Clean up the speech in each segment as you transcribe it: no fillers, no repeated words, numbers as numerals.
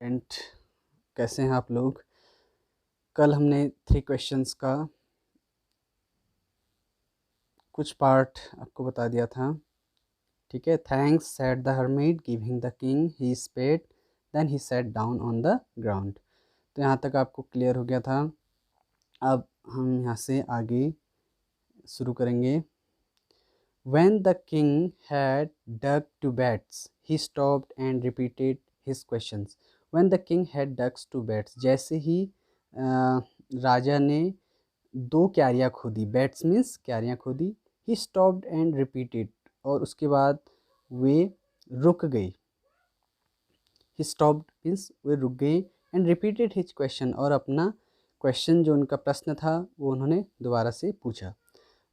And कैसे हैं आप लोग। कल हमने 3 क्वेश्चंस का कुछ पार्ट आपको बता दिया था, ठीक है। Thanks said the hermit giving the king he spade then he sat down on the ground. तो यहाँ तक आपको क्लियर हो गया था। अब हम यहाँ से आगे शुरू करेंगे। When the king had dug to beds, he stopped and repeated his questions. When the king had dug to beds, जैसे ही राजा ने 2 क्यारियाँ खोदी, बेड्स मीन्स क्यारियाँ खोदी, he stopped and repeated, और उसके बाद वे रुक गई। he stopped मीन्स वे रुक गए, and repeated his question, और अपना क्वेश्चन जो उनका प्रश्न था वो उन्होंने दोबारा से पूछा।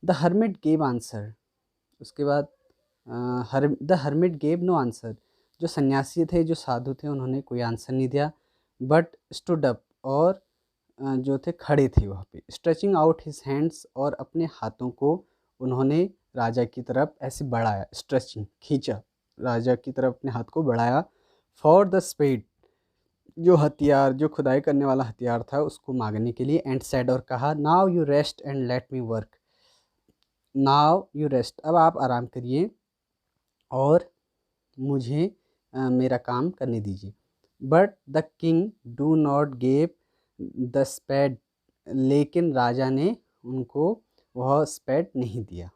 the hermit gave answer, उसके बाद the hermit gave no answer, जो सन्यासी थे, जो साधु थे, उन्होंने कोई आंसर नहीं दिया। बट स्टूड अप, और जो थे खड़े थे वहाँ पे। स्ट्रेचिंग आउट हिज हैंड्स, और अपने हाथों को उन्होंने राजा की तरफ ऐसे बढ़ाया, स्ट्रेचिंग खींचा, राजा की तरफ अपने हाथ को बढ़ाया। फॉर द स्पेड, जो हथियार, जो खुदाई करने वाला हथियार था, उसको मांगने के लिए। एंड सेड, और कहा, now you rest and let me work. Now you rest, अब आप आराम करिए और मुझे मेरा काम करने दीजिए। But the king do not gave the spade, लेकिन राजा ने उनको वह स्पेड नहीं दिया,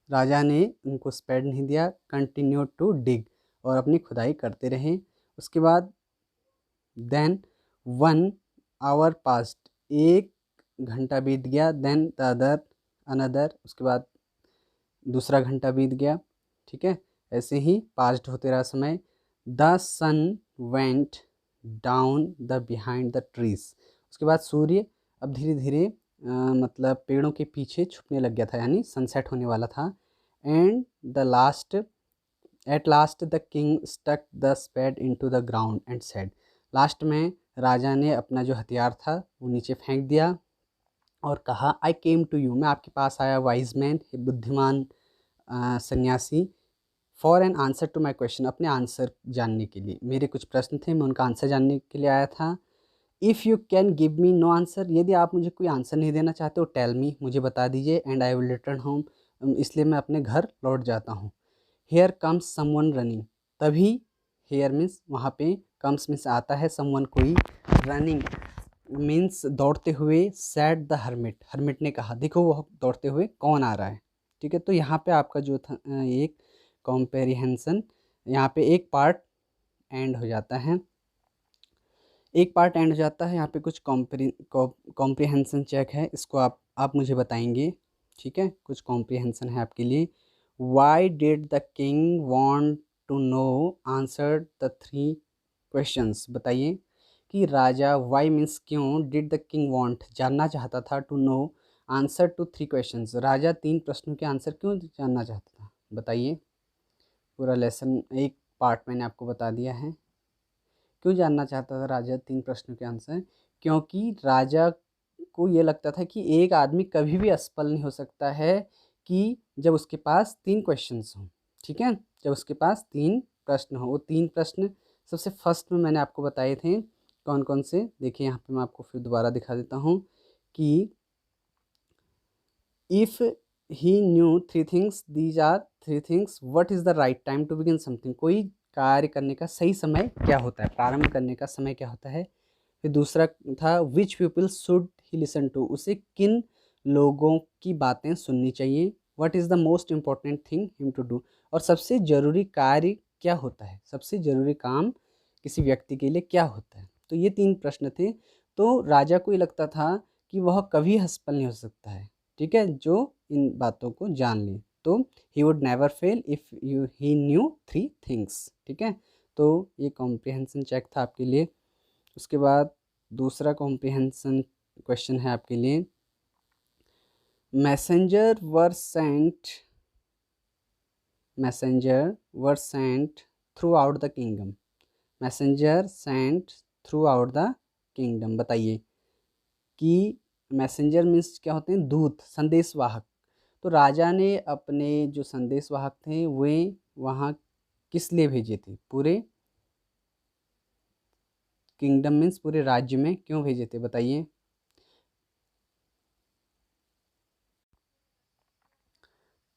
राजा ने उनको स्पेड नहीं दिया। कंटिन्यू टू डिग, और अपनी खुदाई करते रहे। उसके बाद देन 1 आवर पास्ट, 1 घंटा बीत गया। देन द अदर अनदर, उसके बाद दूसरा घंटा बीत गया, ठीक है। ऐसे ही पास्ट होते रहा समय। The sun went down the behind the trees, उसके बाद सूर्य अब धीरे धीरे मतलब पेड़ों के पीछे छुपने लग गया था, यानी सनसेट होने वाला था। And the last at last the king stuck the spade into the ground and said, last में राजा ने अपना जो हथियार था वो नीचे फेंक दिया और कहा, आई केम टू यू, मैं आपके पास आया, वाइज मैन, बुद्धिमान सन्यासी, for an answer to my question, अपने आंसर जानने के लिए। मेरे कुछ प्रश्न थे, मैं उनका आंसर जानने के लिए आया था। If you can give me know answer, यदि आप मुझे कोई आंसर नहीं देना चाहते हो, टेल मी, मुझे बता दीजिए। And I will return home, इसलिए मैं अपने घर लौट जाता हूँ। हेयर कम्स समवन रनिंग, तभी हेयर मीन्स वहाँ पे, कम्स मीन्स आता है, समवन कोई, रनिंग मीन्स दौड़ते हुए। सैड द हर्मिट, हर्मिट ने कहा, देखो वह दौड़ते हुए कौन आ रहा है, ठीक है। तो यहाँ पे आपका जो था एक कॉम्प्रिहेंसन, यहाँ पे एक पार्ट एंड हो जाता है, एक पार्ट एंड हो जाता है। यहाँ पे कुछ कॉम्प्रिहेंसन चेक है, इसको आप मुझे बताएंगे, ठीक है। कुछ कॉम्प्रिहेंसन है आपके लिए। Why did the king want to know answer the 3 questions, बताइए कि राजा, वाई मीन्स क्यों, डिड द किंग वॉन्ट जानना चाहता था, to know answer to 3 questions, राजा 3 प्रश्नों के आंसर क्यों जानना चाहता था, बताइए। पूरा लेसन एक पार्ट मैंने आपको बता दिया है। क्यों जानना चाहता था राजा 3 प्रश्नों के आंसर, क्योंकि राजा को ये लगता था कि एक आदमी कभी भी असफल नहीं हो सकता है कि जब उसके पास 3 क्वेश्चंस हों, ठीक है। जब उसके पास 3 प्रश्न हो, वो 3 प्रश्न सबसे फर्स्ट में मैंने आपको बताए थे कौन कौन से, देखिए यहाँ पे मैं आपको फिर दोबारा दिखा देता हूँ कि if he knew 3 things, these are 3 things, what is the right time to begin something, कोई कार्य करने का सही समय क्या होता है, प्रारंभ करने का समय क्या होता है। फिर दूसरा था which people should he listen to, उसे किन लोगों की बातें सुननी चाहिए। What is the most important thing him to do, और सबसे ज़रूरी कार्य क्या होता है, सबसे ज़रूरी काम किसी व्यक्ति के लिए क्या होता है। तो ये 3 प्रश्न थे। तो राजा को ये लगता था कि वह कभी असफल नहीं हो सकता है, ठीक है, जो इन बातों को जान ले। तो he would never fail if he knew 3 things, ठीक है। तो ये कॉम्प्रिहेंशन चेक था आपके लिए। उसके बाद दूसरा कॉम्प्रिहेंशन क्वेश्चन है आपके लिए। Messenger were sent through out the kingdom, messenger Saint through out the kingdom, बताइए कि मैसेंजर मीन्स क्या होते हैं, दूत, संदेशवाहक। तो राजा ने अपने जो संदेशवाहक थे वे वहाँ किस लिए भेजे थे, पूरे किंगडम मीन्स पूरे राज्य में क्यों भेजे थे बताइए।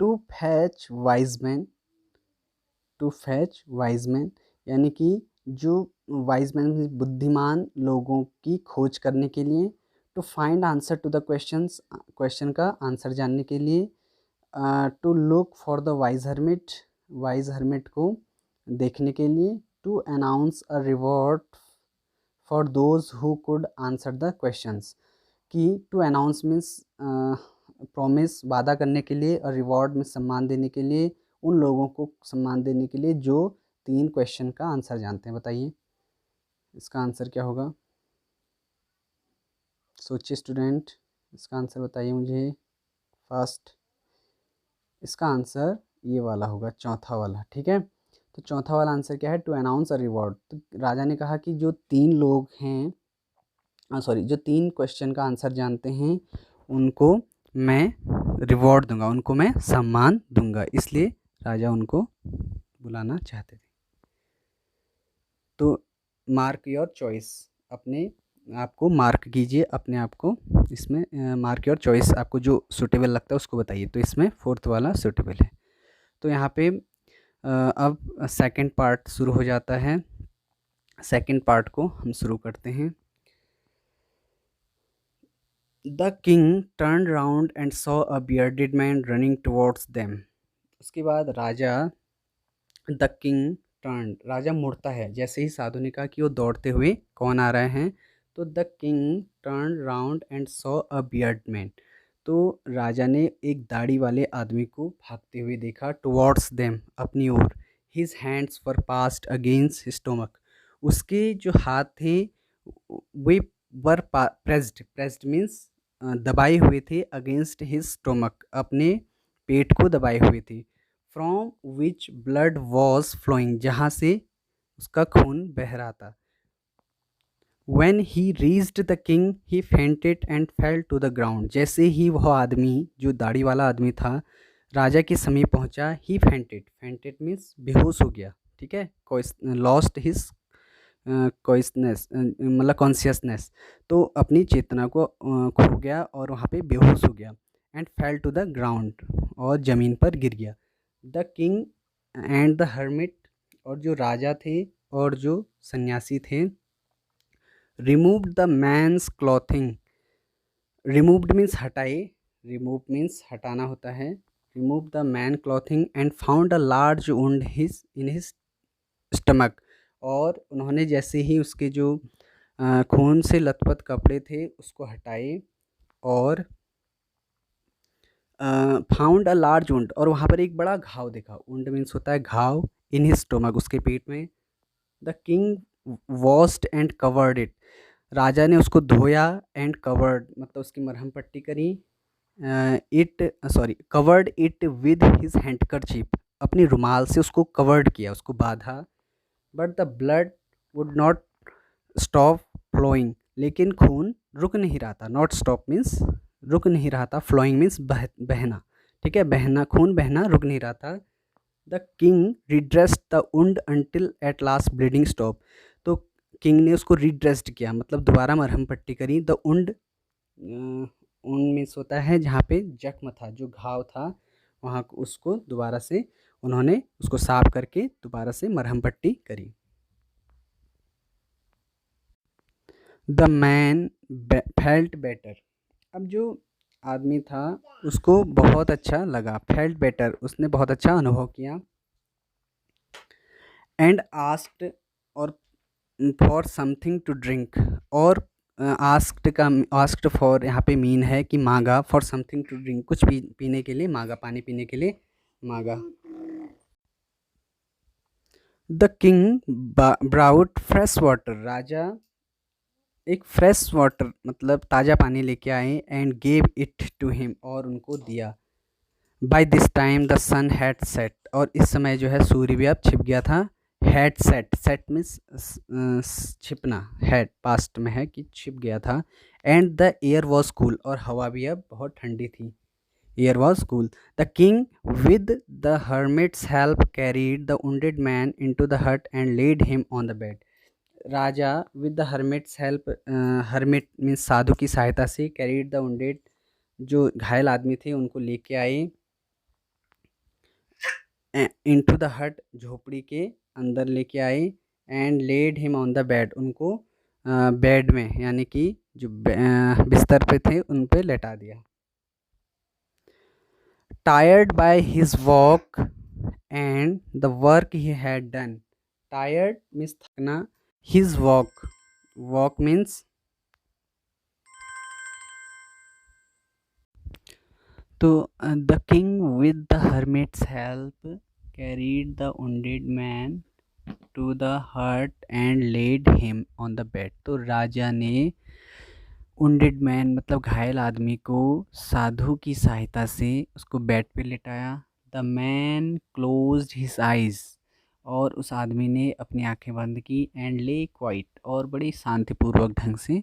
To fetch wise man, to fetch wise man यानी कि जो वाइज मैन बुद्धिमान लोगों की खोज करने के लिए, to find answer to the questions, question का आंसर जानने के लिए, to look for the wise hermit, wise hermit को देखने के लिए, to announce a reward for those who could answer the questions, कि टू अनाउंस मीन्स प्रॉमिस वादा करने के लिए, और रिवॉर्ड में सम्मान देने के लिए, उन लोगों को सम्मान देने के लिए जो 3 क्वेश्चन का आंसर जानते हैं। बताइए इसका आंसर क्या होगा, सोचिए स्टूडेंट, इसका आंसर बताइए मुझे फास्ट। इसका आंसर ये वाला होगा, चौथा वाला, ठीक है। तो चौथा वाला आंसर क्या है, टू अनाउंस अ रिवॉर्ड। तो राजा ने कहा कि जो 3 लोग हैं, सॉरी, जो 3 क्वेश्चन का आंसर जानते हैं उनको मैं रिवॉर्ड दूंगा, उनको मैं सम्मान दूंगा, इसलिए राजा उनको बुलाना चाहते थे। तो मार्क योर चॉइस, अपने आप को मार्क कीजिए, अपने आप को इसमें मार्क योर चॉइस, आपको जो सूटेबल लगता है उसको बताइए। तो इसमें 4th वाला सूटेबल है। तो यहाँ पे अब सेकंड पार्ट शुरू हो जाता है। सेकंड पार्ट को हम शुरू करते हैं। The king turn round and saw a bearded man running towards them. उसके बाद राजा, द किंग टर्न, राजा मुड़ता है, जैसे ही साधु ने कहा कि वो दौड़ते हुए कौन आ रहे हैं, तो the king turn round and saw a beard man, तो राजा ने एक दाढ़ी वाले आदमी को भागते हुए देखा, टुवर्ड्स देम, अपनी ओर। His hands were passed against his stomach, उसके जो हाथ थे वे वर प्रेस्ड, प्रेस्ड मीन्स दबाए हुए थे, अगेंस्ट हिज स्टोमक, अपने पेट को दबाए हुए थे। From which blood was flowing, जहाँ से उसका खून बह रहा था। When he reached the king, he fainted and fell to the ground. जैसे ही वह आदमी, जो दाढ़ी वाला आदमी था, राजा के समीप पहुंचा, he fainted, fainted means बेहोश हो गया, ठीक है, lost his कॉन्सनेस, मतलब कॉन्शियसनेस, तो अपनी चेतना को खो गया और वहाँ पे बेहोश हो गया। And fell to the ground, और ज़मीन पर गिर गया। The king and the hermit, और जो राजा थे और जो सन्यासी थे, removed the man's clothing, removed means हटाए, रिमूव मीन्स हटाना होता है, remove the man clothing and found a large wound his in his stomach, और उन्होंने जैसे ही उसके जो खून से लथपथ कपड़े थे उसको हटाए, और फाउंड अ लार्ज वुंड, और वहाँ पर एक बड़ा घाव देखा, वुंड मीन्स होता है घाव, इन हिज स्टोमक, उसके पेट में। The king washed and covered it, राजा ने उसको धोया, एंड कवर्ड मतलब उसकी मरहम पट्टी करी, covered it with his handkerchief, अपनी रुमाल से उसको कवर्ड किया, उसको बांधा। But the blood would not stop flowing, लेकिन खून रुक नहीं रहा था, नॉट स्टॉप मीन्स रुक नहीं रहा था, फ्लोइंग मीन्स बहना, ठीक है, बहना, खून बहना रुक नहीं रहा था। The king redressed the wound until at last bleeding stop, तो किंग ने उसको रिड्रेस्ड किया, मतलब दोबारा मरहम पट्टी करी। द वुंड, वुंड मीन्स होता है जहाँ पे जख्म था, जो घाव था, वहाँ उसको दोबारा से उन्होंने उसको साफ करके दोबारा से मरहम पट्टी करी। द मैन फेल्ट बेटर, अब जो आदमी था उसको बहुत अच्छा लगा, फेल्ट बेटर, उसने बहुत अच्छा अनुभव किया। एंड आस्क्ड, और फॉर समथिंग टू ड्रिंक, और आस्क्ड का, आस्क्ड फॉर यहाँ पे मीन है कि मांगा, फॉर समथिंग टू ड्रिंक, कुछ पीने के लिए मांगा, पानी पीने के लिए मांगा। The king brought fresh water, राजा एक फ्रेश वाटर मतलब ताज़ा पानी लेके आए, and gave it to him, और उनको दिया। By this time the sun had set, और इस समय जो है सूर्य भी अब छिप गया था। हैड सेट, सेट मीन्स छिपना, हैड पास्ट में है कि छिप गया था। And the air was cool, और हवा भी अब बहुत ठंडी थी, air was cool. The king with the hermit's help carried the wounded man into the hut and laid him on the bed, राजा with the hermit's help, hermit means साधु की सहायता से, कैरीड द वुंडेड, जो घायल आदमी थे उनको लेके आए, इनटू द हट, झोपड़ी के अंदर लेके आए, and laid him on the bed, उनको बेड में यानी कि जो बिस्तर पे थे उन पे लेटा दिया। Tired by his walk and the work he had done, tired means थकना, हिज वॉक, वॉक मीन्स, तो the king with the hermit's help carried the wounded man to the hut and laid him on the bed। तो राजा ने wounded man मतलब घायल आदमी को साधु की सहायता से उसको बेड पे लेटाया। The man closed his eyes, और उस आदमी ने अपनी आंखें बंद की, एंड ले क्वाइट, और बड़ी शांतिपूर्वक ढंग से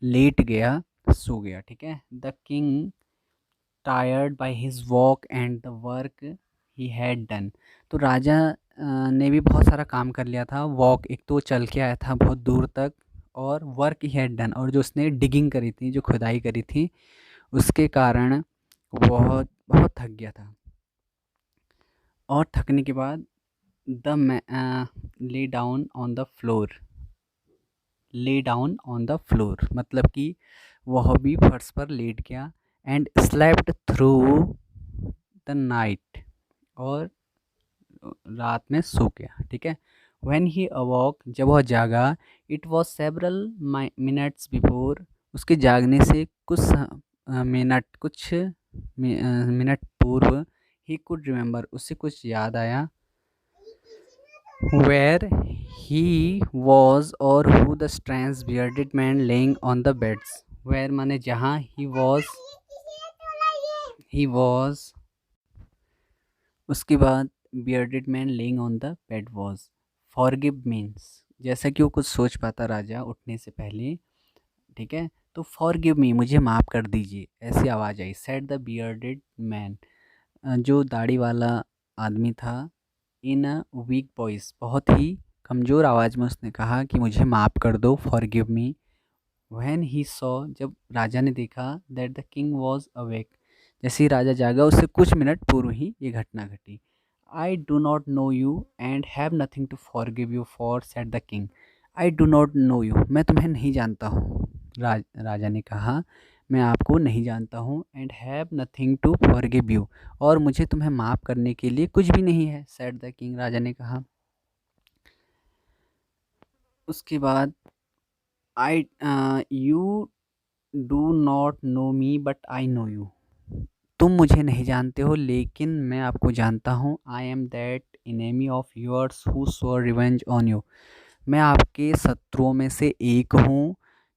लेट गया, सो गया। ठीक है। The king tired by his walk and the work he had done, तो राजा ने भी बहुत सारा काम कर लिया था। वॉक, एक तो चल के आया था बहुत दूर तक, और वर्क ही हैड डन, और जो उसने डिगिंग करी थी, जो खुदाई करी थी, उसके कारण बहुत बहुत थक गया था। और थकने के बाद the lay down on the floor, lay down on the floor मतलब कि वह भी फर्श पर लेट गया, and slept through the night, और रात में सो गया। ठीक है। व्हेन ही अवॉक, जब वह जागा, it was several minutes before, उसके जागने से कुछ मिनट पूर्व, ही कुड रिमेंबर, उससे कुछ याद आया, वेयर ही वॉज और who the strange bearded man lying on the beds, where माने जहाँ, ही वॉज, उसके बाद bearded man lying on the bed was, forgive means, जैसा कि वो कुछ सोच पाता राजा उठने से पहले। ठीक है। तो फॉरगिव मी, मुझे माफ़ कर दीजिए, ऐसी आवाज़ आई। सेड द बियर्डेड मैन, जो दाढ़ी वाला आदमी था, इन अ वीक वॉइस, बहुत ही कमज़ोर आवाज़ में उसने कहा कि मुझे माफ़ कर दो, forgive me. When he saw, जब राजा ने देखा, that the king was awake, जैसे ही राजा जागा उससे कुछ मिनट पूर्व ही ये घटना घटी। I do not know you and have nothing to forgive you for, said the king. I do not know you, मैं तुम्हें नहीं जानता हूँ, राजा ने कहा, मैं आपको नहीं जानता हूँ, and have nothing to forgive you, और मुझे तुम्हें माफ़ करने के लिए कुछ भी नहीं है, सेड द किंग, राजा ने कहा। उसके बाद I you do not know me but I know you, तुम मुझे नहीं जानते हो लेकिन मैं आपको जानता हूँ। I am that enemy of yours who swore revenge on you, मैं आपके शत्रुओं में से एक हूँ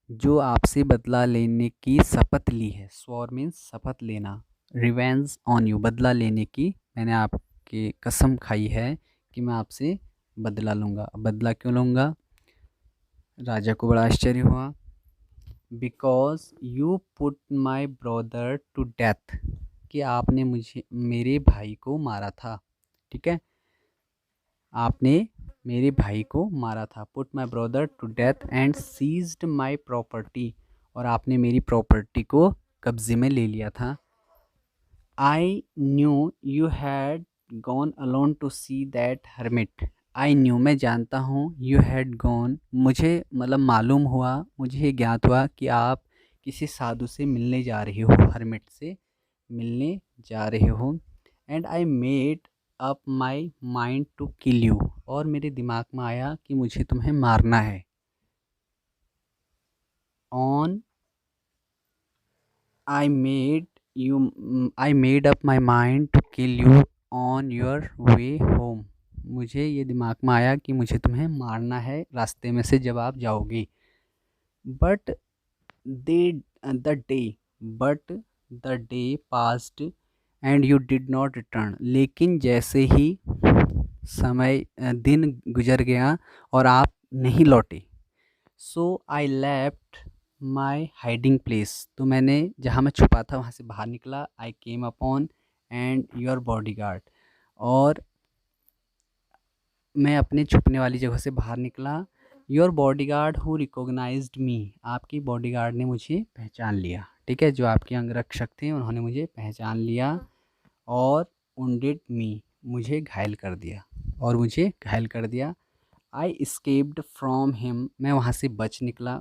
जो आपसे बदला लेने की शपथ ली है। स्वॉर मीन्स शपथ लेना, रिवेंज ऑन यू बदला लेने की, मैंने आपकी कसम खाई है कि मैं आपसे बदला लूँगा। बदला क्यों लूँगा? राजा को बड़ा आश्चर्य हुआ। Because you put my brother to death, कि आपने मुझे, मेरे भाई को मारा था। ठीक है। आपने मेरे भाई को मारा था। Put my brother to death and seized my property, और आपने मेरी प्रॉपर्टी को कब्जे में ले लिया था। I knew you had gone alone to see that hermit, I knew मैं जानता हूँ, यू हैड गॉन मुझे मतलब मालूम हुआ, मुझे ये ज्ञात हुआ कि आप किसी साधु से मिलने जा रहे हो, हर्मिट से मिलने जा रहे हो। And I made up my mind to kill you, और मेरे दिमाग में आया कि मुझे तुम्हें मारना है। On I made up my mind to kill you on your way home, मुझे ये दिमाग में आया कि मुझे तुम्हें मारना है रास्ते में से जब आप जाओगे। But they the day but the day passed and you did not return, लेकिन जैसे ही दिन गुजर गया और आप नहीं लौटे। So I left my hiding place, तो मैंने जहाँ मैं छुपा था वहाँ से बाहर निकला। I came upon and your bodyguard, और मैं अपने छुपने वाली जगह से बाहर निकला, your bodyguard who recognised me, आपकी बॉडीगार्ड ने मुझे पहचान लिया, ठीक है, जो आपके अंगरक्षक थे उन्होंने मुझे पहचान लिया, और wounded मी, मुझे घायल कर दिया, और मुझे घायल कर दिया। आई escaped फ्रॉम हिम, मैं वहाँ से बच निकला।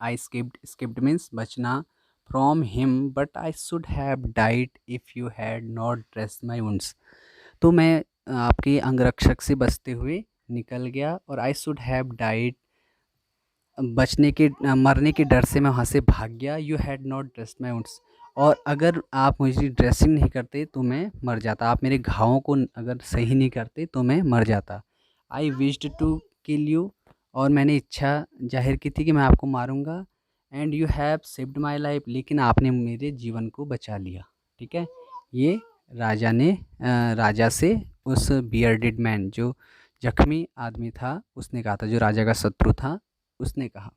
आई escaped मीन्स बचना, from him, but I should have died if you had not dressed my wounds, तो मैं आपके अंगरक्षक से बचते हुए निकल गया, और आई शुड हैव डाइड, बचने के मरने के डर से मैं वहाँ से भाग गया। You had not dressed my wounds, और अगर आप मुझे ड्रेसिंग नहीं करते तो मैं मर जाता, आप मेरे घावों को अगर सही नहीं करते तो मैं मर जाता। I wished to kill you, और मैंने इच्छा जाहिर की थी कि मैं आपको मारूंगा। And you have saved my life, लेकिन आपने मेरे जीवन को बचा लिया, ठीक है। ये राजा से उस बियर्डेड मैन, जो जख्मी आदमी था, उसने कहा था, जो राजा का शत्रु था, उसने कहा।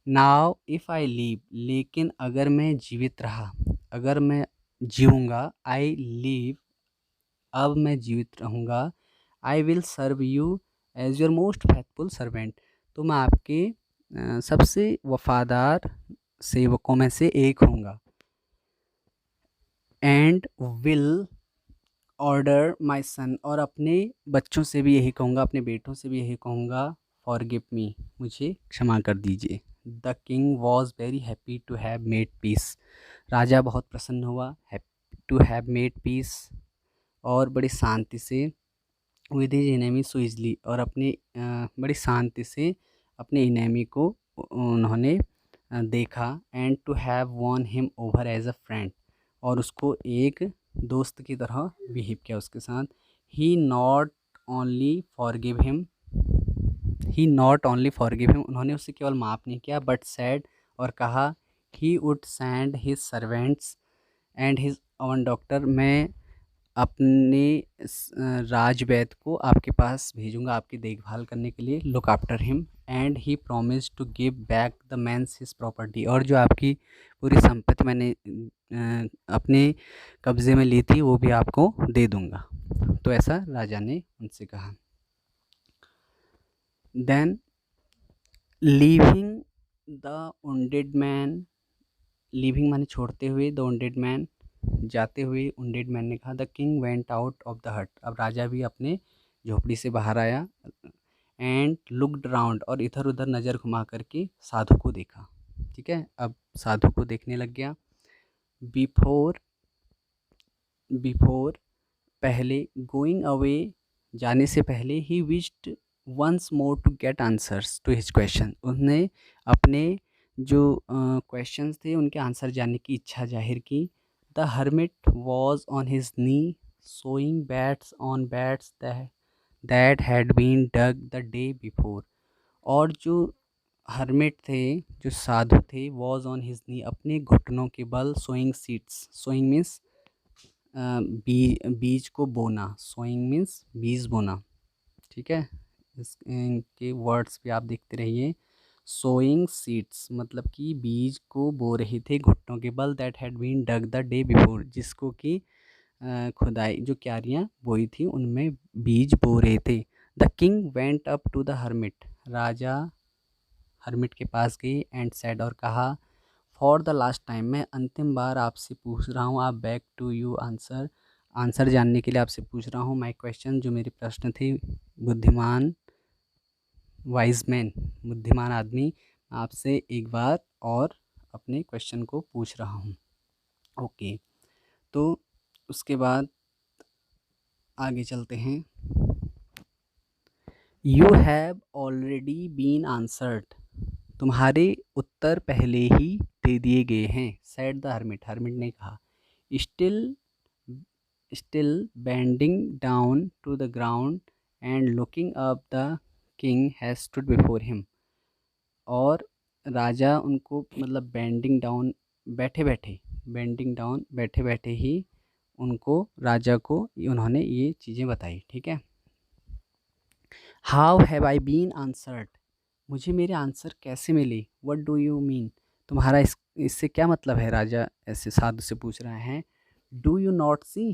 नाउ इफ़ आई लीव, लेकिन अगर मैं जीवित रहा, अगर मैं जीऊँगा, आई लीव, अब मैं जीवित रहूँगा, I will serve you as your most faithful servant, तो मैं आपके सबसे वफादार सेवकों में से एक होऊंगा। एंड विल ऑर्डर माई सन, और अपने बच्चों से भी यही कहूँगा, अपने बेटों से भी यही कहूँगा, फॉरगिव मी, मुझे क्षमा कर दीजिए। The king was very happy to have made peace, राजा बहुत प्रसन्न हुआ, happy to have made peace, और बड़ी शांति से, with his enemy so easily, और अपने बड़ी शांति से अपने इनेमी को उन्होंने देखा। And to have won him over as a friend, और उसको एक दोस्त की तरह बिहेव किया उसके साथ। ही नॉट ओनली फॉरगिव हिम, उन्होंने उसे केवल माफ़ नहीं किया, बट सैड, और कहा, he would send his servants and his own doctor, मैं अपने राजवैद्य को आपके पास भेजूंगा आपकी देखभाल करने के लिए, look after him. And he promise to give back the man's his property, और जो आपकी पूरी संपत्ति मैंने अपने कब्ज़े में ली थी वो भी आपको दे दूंगा, तो ऐसा राजा ने उनसे कहा। Then leaving the wounded man, leaving माने छोड़ते हुए, द wounded मैन, जाते हुए wounded मैन ने कहा, the king went out of the हट, अब राजा भी अपने झोपड़ी से बाहर आया। एंड लुकड राउंड, और इधर उधर नज़र घुमा करके साधु को देखा, ठीक है, अब साधु को देखने लग गया। बिफोर बिफोर पहले, गोइंग अवे, जाने से पहले, he wished once more to get answers to his question, उन्हें अपने जो क्वेश्चंस थे उनके आंसर जानने की इच्छा जाहिर की। The hermit was on his knee sowing beds on beds that had been dug the day before, और जो हर्मिट थे, जो साधु थे, वॉज ऑन हिज नी, अपने घुटनों के बल, सोइंग सीड्स, सोइंग मीन्स बीज को बोना, सोइंग मीन्स बीज बोना, ठीक है, इनके वर्ड्स भी आप देखते रहिए। सोइंग सीड्स मतलब कि बीज को बो रहे थे घुटनों के बल, that had been dug the day before, जिसको कि खुदाई, जो क्यारियाँ बोई थी उनमें बीज बो रहे थे। The king went up to the hermit, राजा हर्मिट के पास गई, एंड सेड, और कहा, फॉर द लास्ट टाइम, मैं अंतिम बार आपसे पूछ रहा हूँ, आप बैक टू यू आंसर जानने के लिए आपसे पूछ रहा हूँ, माई क्वेश्चन, जो मेरे प्रश्न थे, बुद्धिमान वाइज मैन, बुद्धिमान आदमी, आपसे एक बार और अपने क्वेश्चन को पूछ रहा हूँ। ओके, तो उसके बाद आगे चलते हैं। You have already been answered, तुम्हारे उत्तर पहले ही दे दिए गए हैं। सेड द हर्मिट, हर्मिट ने कहा। Still bending down to the ground and looking up, the king has stood before him, और राजा उनको मतलब बेंडिंग डाउन बैठे बैठे ही उनको, राजा को उन्होंने ये चीज़ें बताई, ठीक है। How have I been answered, मुझे मेरे आंसर कैसे मिले। व्हाट डू यू मीन, तुम्हारा इससे क्या मतलब है, राजा ऐसे साधु से पूछ रहे हैं। Do you not see,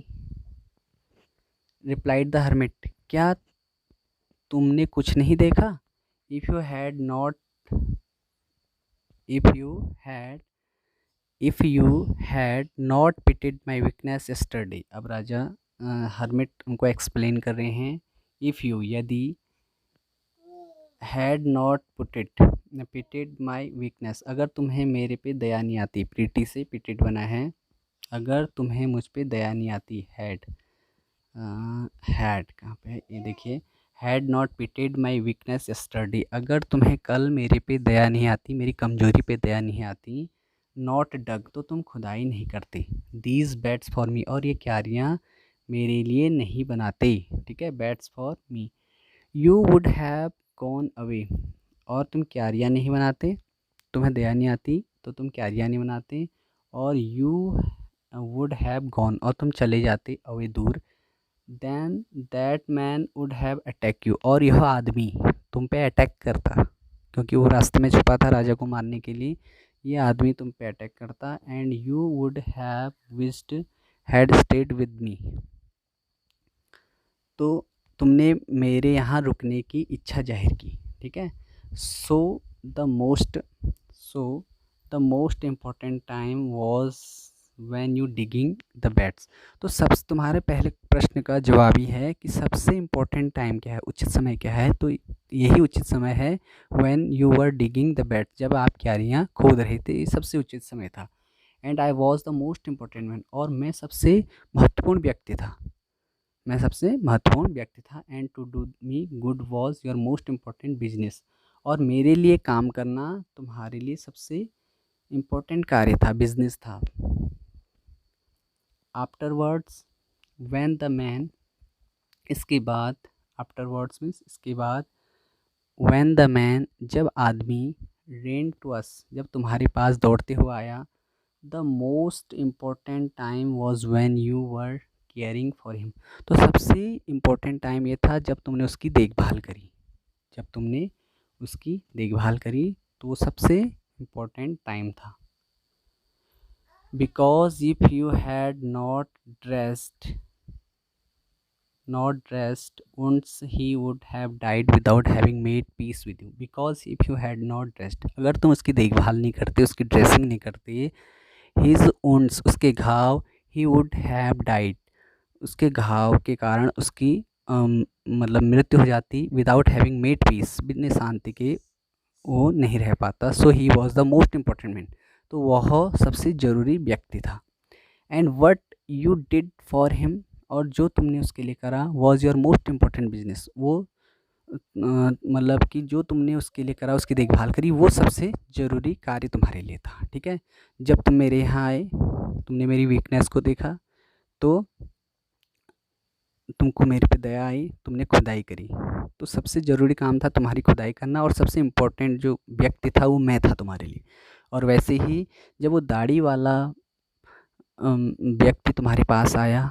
replied the hermit, क्या तुमने कुछ नहीं देखा। If you had not if you had if you had not pitied my weakness yesterday. अब राजा हर्मिट उनको एक्सप्लेन कर रहे हैं। इफ़ यू यदि had not pitied my weakness, अगर तुम्हें मेरे पे दया नहीं आती, प्रीटी से पिटेड बना है, अगर तुम्हें मुझ पे दया नहीं आती, हैड कहाँ पे है ये देखिए, had not pitied my weakness yesterday, अगर तुम्हें कल मेरे पे दया नहीं आती, मेरी कमज़ोरी पे दया नहीं आती, नॉट डग तो तुम खुदाई नहीं करते, दीज बेड्स फॉर मी, और ये क्यारियाँ मेरे लिए नहीं बनाते, ठीक है, beds for me, you would have gone away, और तुम क्यारियाँ नहीं बनाते, तुम्हें दया नहीं आती तो तुम क्यारियाँ नहीं बनाते, और यू वुड हैव गॉन, और तुम चले जाते अवे दूर, then that man would have attack you, और यह आदमी तुम पे अटैक करता, क्योंकि वो रास्ते में छुपा था राजा को मारने के लिए, ये आदमी तुम पे अटैक करता, and you would have wished had stayed with me, तो तुमने मेरे यहाँ रुकने की इच्छा जाहिर की, ठीक है। So the most so the most important time was when you digging the beds, तो सब तुम्हारे पहले प्रश्न का जवाब ही है कि सबसे इम्पोर्टेंट टाइम क्या है, उचित समय क्या है, तो यही उचित समय है when you were digging the beds, जब आप क्यारियाँ खोद रहे थे, ये सबसे उचित समय था, and I was the most important man, और मैं सबसे महत्वपूर्ण व्यक्ति था, मैं सबसे महत्वपूर्ण व्यक्ति था, and to do me good was your most important business, और मेरे लिए काम करना तुम्हारे लिए सबसे इम्पोर्टेंट कार्य था, बिजनेस था। आफ्टरवर्ड्स व्हेन द मैन, इसके बाद, आफ्टरवर्ड्स मीन्स इसके बाद, व्हेन द मैन जब आदमी, रेन टू अस जब तुम्हारे पास दौड़ते हुए आया, the most important time was when you were caring for him, तो सबसे इम्पोर्टेंट टाइम ये था जब तुमने उसकी देखभाल करी, जब तुमने उसकी देखभाल करी, तो वो सबसे इम्पोर्टेंट टाइम था। Because if you had not dressed once he would have died without having made peace with you, because if you had not dressed, अगर तुम उसकी देखभाल नहीं करते, उसकी ड्रेसिंग नहीं करते, his wounds उसके घाव, he would have died उसके घाव के कारण उसकी मतलब मृत्यु हो जाती, विदाउट हैविंग मेड पीस बिना शांति के वो नहीं रह पाता, so he was the most important man, तो वह सबसे ज़रूरी व्यक्ति था, and what you did for him, और जो तुमने उसके लिए करा, was your most important business, वो मतलब कि जो तुमने उसके लिए करा, उसकी देखभाल करी, वो सबसे ज़रूरी कार्य तुम्हारे लिए था, ठीक है। जब तुम मेरे यहाँ आए, तुमने मेरी वीकनेस को देखा, तो तुमको मेरे पे दया आई, तुमने खुदाई करी, तो सबसे ज़रूरी काम था तुम्हारी खुदाई करना, और सबसे इम्पोर्टेंट जो व्यक्ति था वो मैं था तुम्हारे लिए, और वैसे ही जब वो दाढ़ी वाला व्यक्ति तुम्हारे पास आया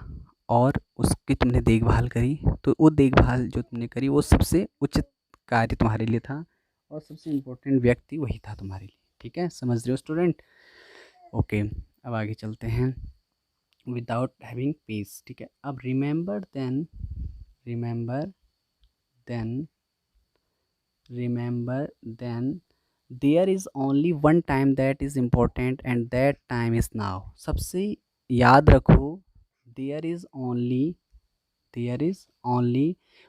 और उसकी तुमने देखभाल करी, तो वो देखभाल जो तुमने करी वो सबसे उचित कार्य तुम्हारे लिए था, और सबसे इम्पोर्टेंट व्यक्ति वही था तुम्हारे लिए, ठीक है, समझ रहे हो स्टूडेंट। ओके, अब आगे चलते हैं। विदाउट हैविंग पीस, ठीक है। अब remember then there is only one time that is important, and that time is now, सबसे याद रखो, there is only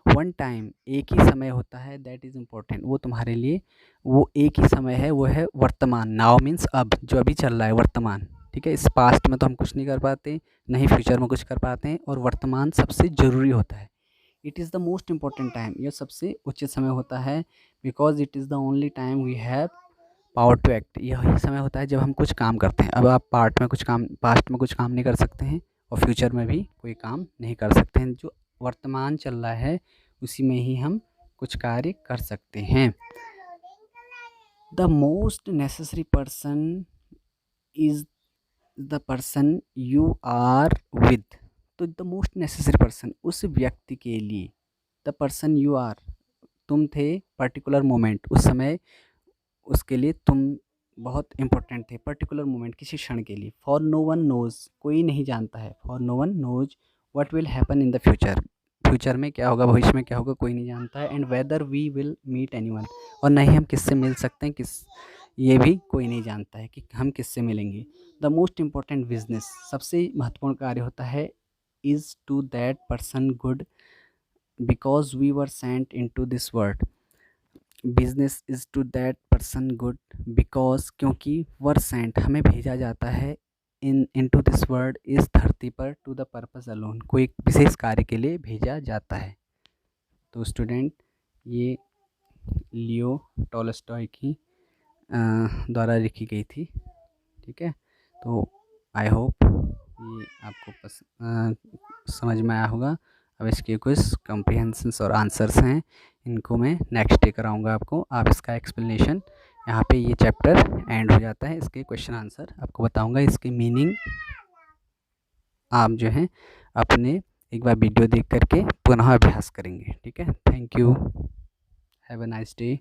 one time, एक ही समय होता है, दैट इज़ इम्पोर्टेंट, वो तुम्हारे लिए वो एक ही समय है, वो है वर्तमान, नाउ मीन्स अब, जो अभी चल रहा है, वर्तमान, ठीक है। इस पास्ट में तो हम कुछ नहीं कर पाते, नहीं फ्यूचर में कुछ कर पाते हैं, और वर्तमान सबसे ज़रूरी होता है। It is the most important time, यह सबसे उचित समय होता है, because it is the only time we have power to act, यही समय होता है जब हम कुछ काम करते हैं। अब आप पास्ट में कुछ काम नहीं कर सकते हैं, और फ्यूचर में भी कोई काम नहीं कर सकते हैं, जो वर्तमान चल रहा है उसी में ही हम कुछ कार्य कर सकते हैं। The most necessary person is the person you are with, तो द मोस्ट नेसेसरी पर्सन, उस व्यक्ति के लिए, द पर्सन यू आर, तुम थे, पर्टिकुलर मोमेंट, उस समय उसके लिए तुम बहुत इम्पोर्टेंट थे, पर्टिकुलर मोमेंट, किसी क्षण के लिए, फॉर नो वन नोज़, कोई नहीं जानता है, for no one knows what will happen in the future, future में क्या होगा, भविष्य में क्या होगा, कोई नहीं जानता है। And whether we will meet anyone, और ना ही हम किससे मिल सकते हैं, ये भी कोई नहीं जानता है कि हम किससे मिलेंगे। द मोस्ट इम्पॉर्टेंट बिजनेस, सबसे महत्वपूर्ण कार्य होता है, is to that person good because we were sent into this world. Business is to that person good because, क्योंकि वर सेंट हमें भेजा जाता है इन टू दिस वर्ल्ड, इस धरती पर, टू द पर्पस अलोन, कोई एक विशेष कार्य के लिए भेजा जाता है। तो स्टूडेंट, ये लियो टॉलस्टॉय की द्वारा लिखी गई थी। ठीक है, तो आई होप ये आपको समझ में आया होगा। अब इसके कुछ कॉम्प्रिहेंशंस और आंसर्स हैं, इनको मैं नेक्स्ट डे कराऊंगा आपको। आप इसका एक्सप्लेनेशन, यहाँ पे ये चैप्टर एंड हो जाता है, इसके क्वेश्चन आंसर आपको बताऊंगा, इसकी मीनिंग आप जो है अपने एक बार वीडियो देख करके पुनः अभ्यास करेंगे। ठीक है, thank you, have a nice day.